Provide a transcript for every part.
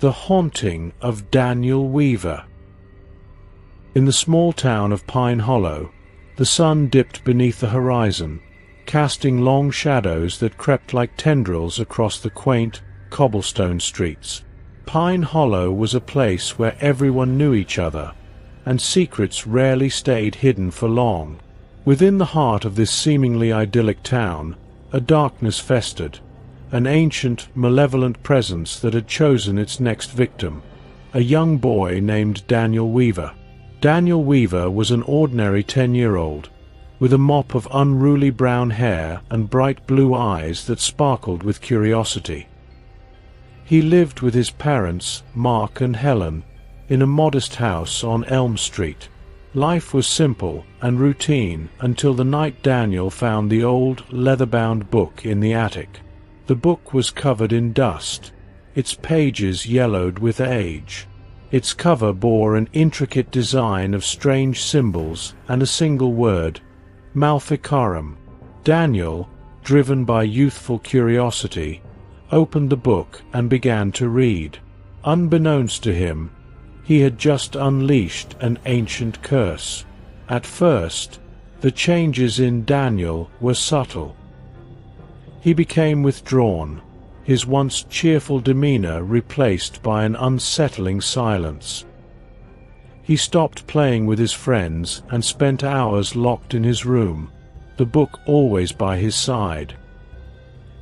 The Haunting of Daniel Weaver. In the small town of Pine Hollow, the sun dipped beneath the horizon, casting long shadows that crept like tendrils across the quaint, cobblestone streets. Pine Hollow was a place where everyone knew each other, and secrets rarely stayed hidden for long. Within the heart of this seemingly idyllic town, a darkness festered, an ancient, malevolent presence that had chosen its next victim, a young boy named Daniel Weaver. Daniel Weaver was an ordinary 10-year-old, with a mop of unruly brown hair and bright blue eyes that sparkled with curiosity. He lived with his parents, Mark and Helen, in a modest house on Elm Street. Life was simple and routine until the night Daniel found the old, leather-bound book in the attic. The book was covered in dust, its pages yellowed with age. Its cover bore an intricate design of strange symbols and a single word, Maleficarum. Daniel, driven by youthful curiosity, opened the book and began to read. Unbeknownst to him, he had just unleashed an ancient curse. At first, the changes in Daniel were subtle. He became withdrawn, his once cheerful demeanor replaced by an unsettling silence. He stopped playing with his friends and spent hours locked in his room, the book always by his side.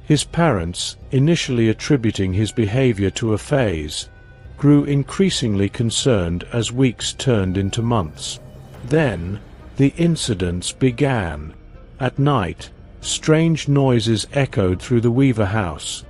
His parents, initially attributing his behavior to a phase, grew increasingly concerned as weeks turned into months. Then, the incidents began. At night, strange noises echoed through the Weaver house,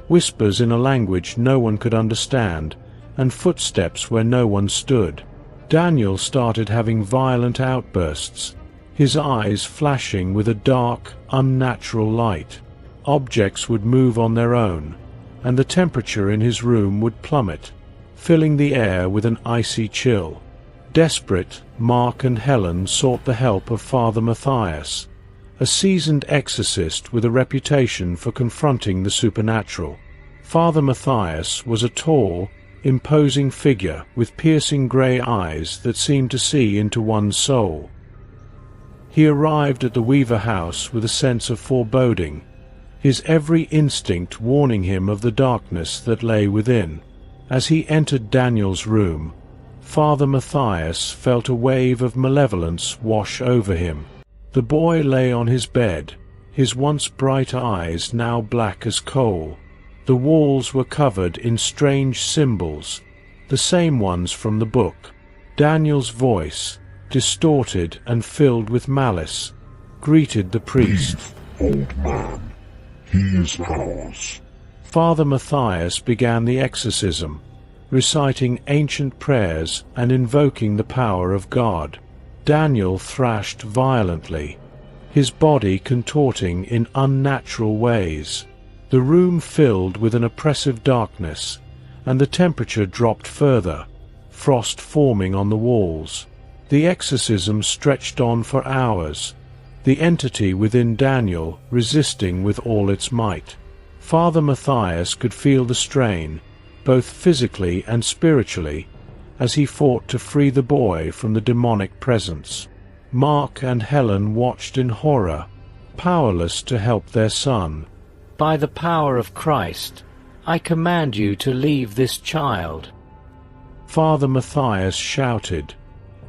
whispers in a language no one could understand, and footsteps where no one stood. Daniel started having violent outbursts, his eyes flashing with a dark, unnatural light. Objects would move on their own, and the temperature in his room would plummet, filling the air with an icy chill. Desperate, Mark and Helen sought the help of Father Matthias, a seasoned exorcist with a reputation for confronting the supernatural. Father Matthias was a tall, imposing figure with piercing grey eyes that seemed to see into one's soul. He arrived at the Weaver house with a sense of foreboding, his every instinct warning him of the darkness that lay within. As he entered Daniel's room, Father Matthias felt a wave of malevolence wash over him. The boy lay on his bed, his once bright eyes now black as coal. The walls were covered in strange symbols, the same ones from the book. Daniel's voice, distorted and filled with malice, greeted the priest. Old man, he is ours. Father Matthias began the exorcism, reciting ancient prayers and invoking the power of God. Daniel thrashed violently, his body contorting in unnatural ways. The room filled with an oppressive darkness, and the temperature dropped further, frost forming on the walls. The exorcism stretched on for hours, the entity within Daniel resisting with all its might. Father Matthias could feel the strain, both physically and spiritually, as he fought to free the boy from the demonic presence. Mark and Helen watched in horror, powerless to help their son. "By the power of Christ, I command you to leave this child," Father Matthias shouted,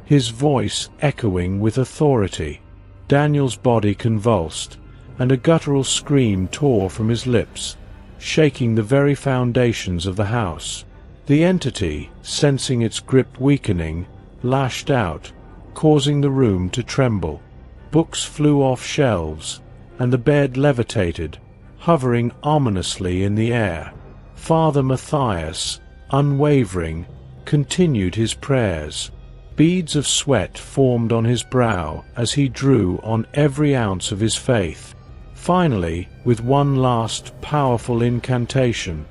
his voice echoing with authority. Daniel's body convulsed, and a guttural scream tore from his lips, shaking the very foundations of the house. The entity, sensing its grip weakening, lashed out, causing the room to tremble. Books flew off shelves, and the bed levitated, hovering ominously in the air. Father Matthias, unwavering, continued his prayers. Beads of sweat formed on his brow as he drew on every ounce of his faith. Finally, with one last powerful incantation,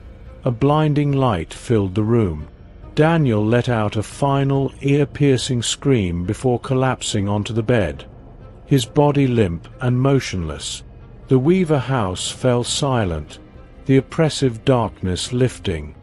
a blinding light filled the room. Daniel let out a final, ear-piercing scream before collapsing onto the bed, his body limp and motionless. The Weaver house fell silent, the oppressive darkness lifting.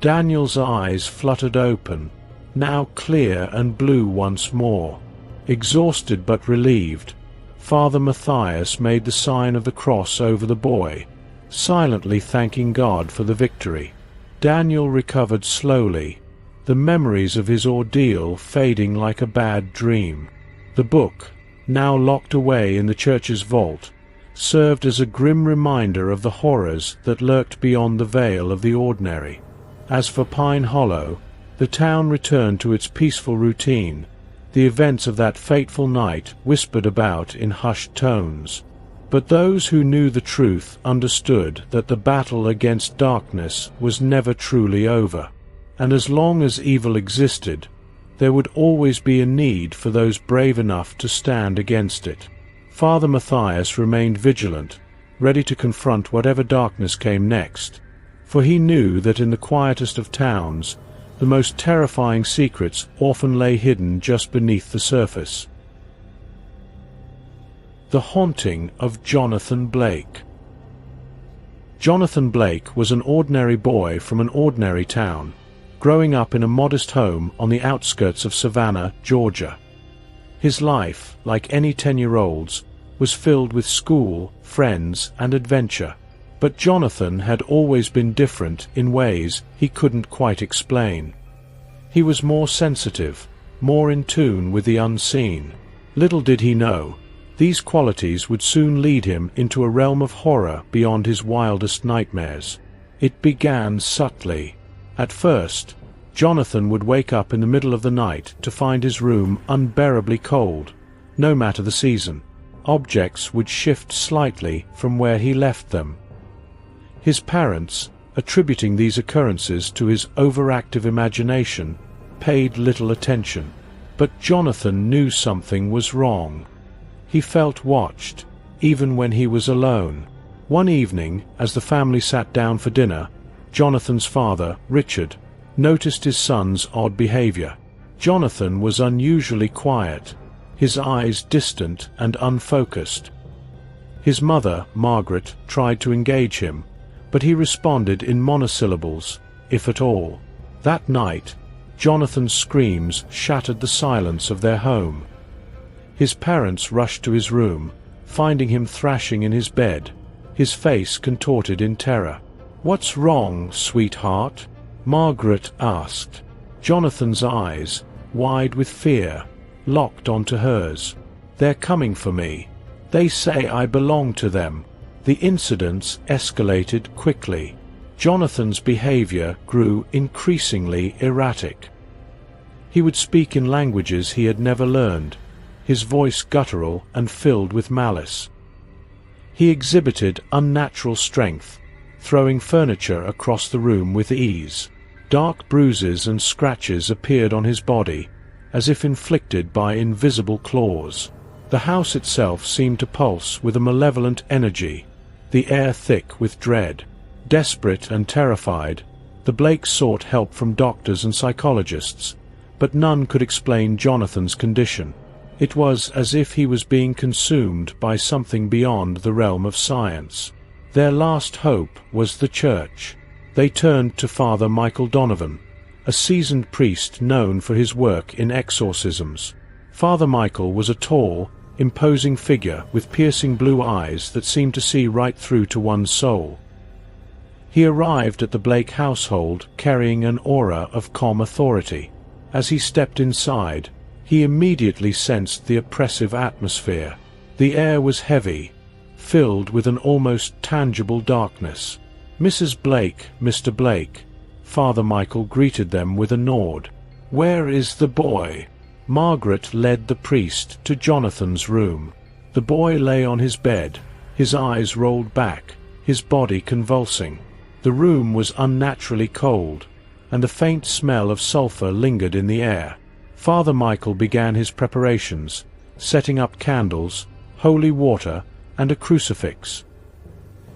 Daniel's eyes fluttered open, now clear and blue once more. Exhausted but relieved, Father Matthias made the sign of the cross over the boy, silently thanking God for the victory. Daniel recovered slowly, the memories of his ordeal fading like a bad dream. The book, now locked away in the church's vault, served as a grim reminder of the horrors that lurked beyond the veil of the ordinary. As for Pine Hollow, the town returned to its peaceful routine, the events of that fateful night whispered about in hushed tones. But those who knew the truth understood that the battle against darkness was never truly over, and as long as evil existed, there would always be a need for those brave enough to stand against it. Father Matthias remained vigilant, ready to confront whatever darkness came next, for he knew that in the quietest of towns, the most terrifying secrets often lay hidden just beneath the surface. The Haunting of Jonathan Blake. Jonathan Blake was an ordinary boy from an ordinary town, growing up in a modest home on the outskirts of Savannah, Georgia. His life, like any 10-year-old's, was filled with school, friends, and adventure. But Jonathan had always been different in ways he couldn't quite explain. He was more sensitive, more in tune with the unseen. Little did he know, these qualities would soon lead him into a realm of horror beyond his wildest nightmares. It began subtly. At first, Jonathan would wake up in the middle of the night to find his room unbearably cold, no matter the season. Objects would shift slightly from where he left them. His parents, attributing these occurrences to his overactive imagination, paid little attention. But Jonathan knew something was wrong. He felt watched, even when he was alone. One evening, as the family sat down for dinner, Jonathan's father, Richard, noticed his son's odd behavior. Jonathan was unusually quiet, his eyes distant and unfocused. His mother, Margaret, tried to engage him, but he responded in monosyllables, if at all. That night, Jonathan's screams shattered the silence of their home. His parents rushed to his room, finding him thrashing in his bed, his face contorted in terror. "What's wrong, sweetheart?" Margaret asked. Jonathan's eyes, wide with fear, locked onto hers. "They're coming for me. They say I belong to them." The incidents escalated quickly. Jonathan's behavior grew increasingly erratic. He would speak in languages he had never learned, his voice guttural and filled with malice. He exhibited unnatural strength, throwing furniture across the room with ease. Dark bruises and scratches appeared on his body, as if inflicted by invisible claws. The house itself seemed to pulse with a malevolent energy, the air thick with dread. Desperate and terrified, the Blakes sought help from doctors and psychologists, but none could explain Jonathan's condition. It was as if he was being consumed by something beyond the realm of science. Their last hope was the church. They turned to Father Michael Donovan, a seasoned priest known for his work in exorcisms. Father Michael was a tall, imposing figure with piercing blue eyes that seemed to see right through to one's soul. He arrived at the Blake household carrying an aura of calm authority. As he stepped inside, he immediately sensed the oppressive atmosphere. The air was heavy, filled with an almost tangible darkness. "Mrs. Blake, Mr. Blake," Father Michael greeted them with a nod. "Where is the boy?" Margaret led the priest to Jonathan's room. The boy lay on his bed, his eyes rolled back, his body convulsing. The room was unnaturally cold, and a faint smell of sulphur lingered in the air. Father Michael began his preparations, setting up candles, holy water, and a crucifix.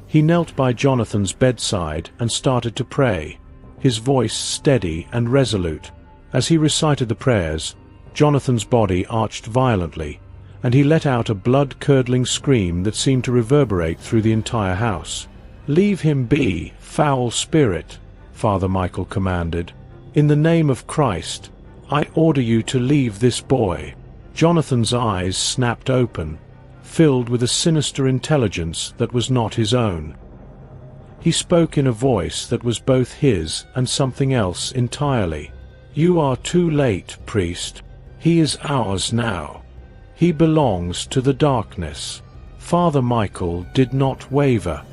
He knelt by Jonathan's bedside and started to pray, his voice steady and resolute. As he recited the prayers, Jonathan's body arched violently, and he let out a blood-curdling scream that seemed to reverberate through the entire house. "Leave him be, foul spirit!" Father Michael commanded. "In the name of Christ, I order you to leave this boy." Jonathan's eyes snapped open, filled with a sinister intelligence that was not his own. He spoke in a voice that was both his and something else entirely. "You are too late, priest. He is ours now. He belongs to the darkness." Father Michael did not waver.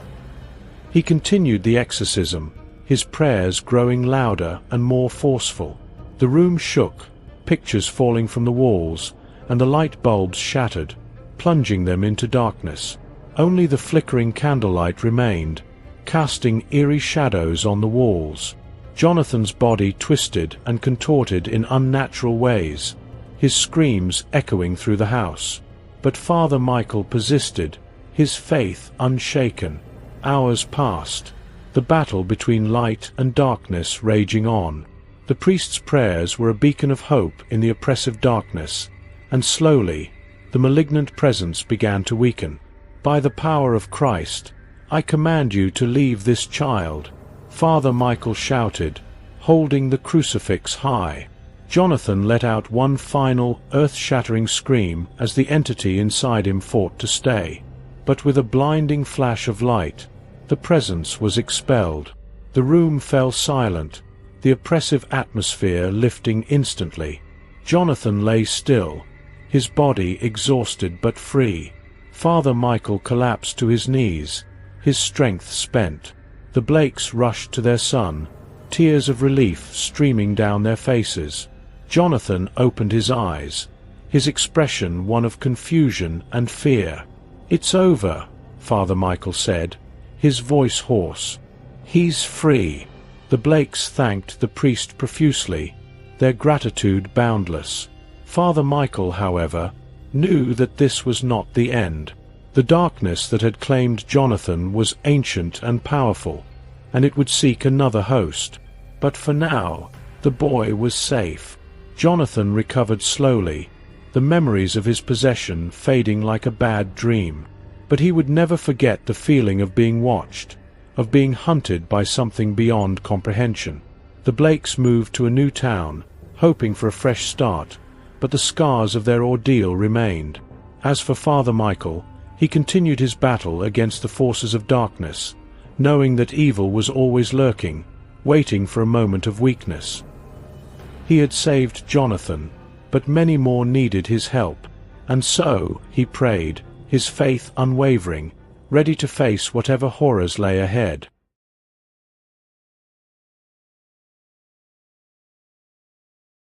He continued the exorcism, his prayers growing louder and more forceful. The room shook, pictures falling from the walls, and the light bulbs shattered, plunging them into darkness. Only the flickering candlelight remained, casting eerie shadows on the walls. Jonathan's body twisted and contorted in unnatural ways, his screams echoing through the house. But Father Michael persisted, his faith unshaken. Hours passed, the battle between light and darkness raging on. The priest's prayers were a beacon of hope in the oppressive darkness, and slowly, the malignant presence began to weaken. "By the power of Christ, I command you to leave this child," Father Michael shouted, holding the crucifix high. Jonathan let out one final, earth-shattering scream as the entity inside him fought to stay. But with a blinding flash of light, the presence was expelled. The room fell silent, the oppressive atmosphere lifting instantly. Jonathan lay still, his body exhausted but free. Father Michael collapsed to his knees, his strength spent. The Blakes rushed to their son, tears of relief streaming down their faces. Jonathan opened his eyes, his expression one of confusion and fear. "It's over," Father Michael said, his voice hoarse. "He's free." The Blakes thanked the priest profusely, their gratitude boundless. Father Michael, however, knew that this was not the end. The darkness that had claimed Jonathan was ancient and powerful, and it would seek another host. But for now, the boy was safe. Jonathan recovered slowly, the memories of his possession fading like a bad dream. But he would never forget the feeling of being watched, of being hunted by something beyond comprehension. The Blakes moved to a new town, hoping for a fresh start, but the scars of their ordeal remained. As for Father Michael, he continued his battle against the forces of darkness, knowing that evil was always lurking, waiting for a moment of weakness. He had saved Jonathan, but many more needed his help, and so he prayed, his faith unwavering, ready to face whatever horrors lay ahead.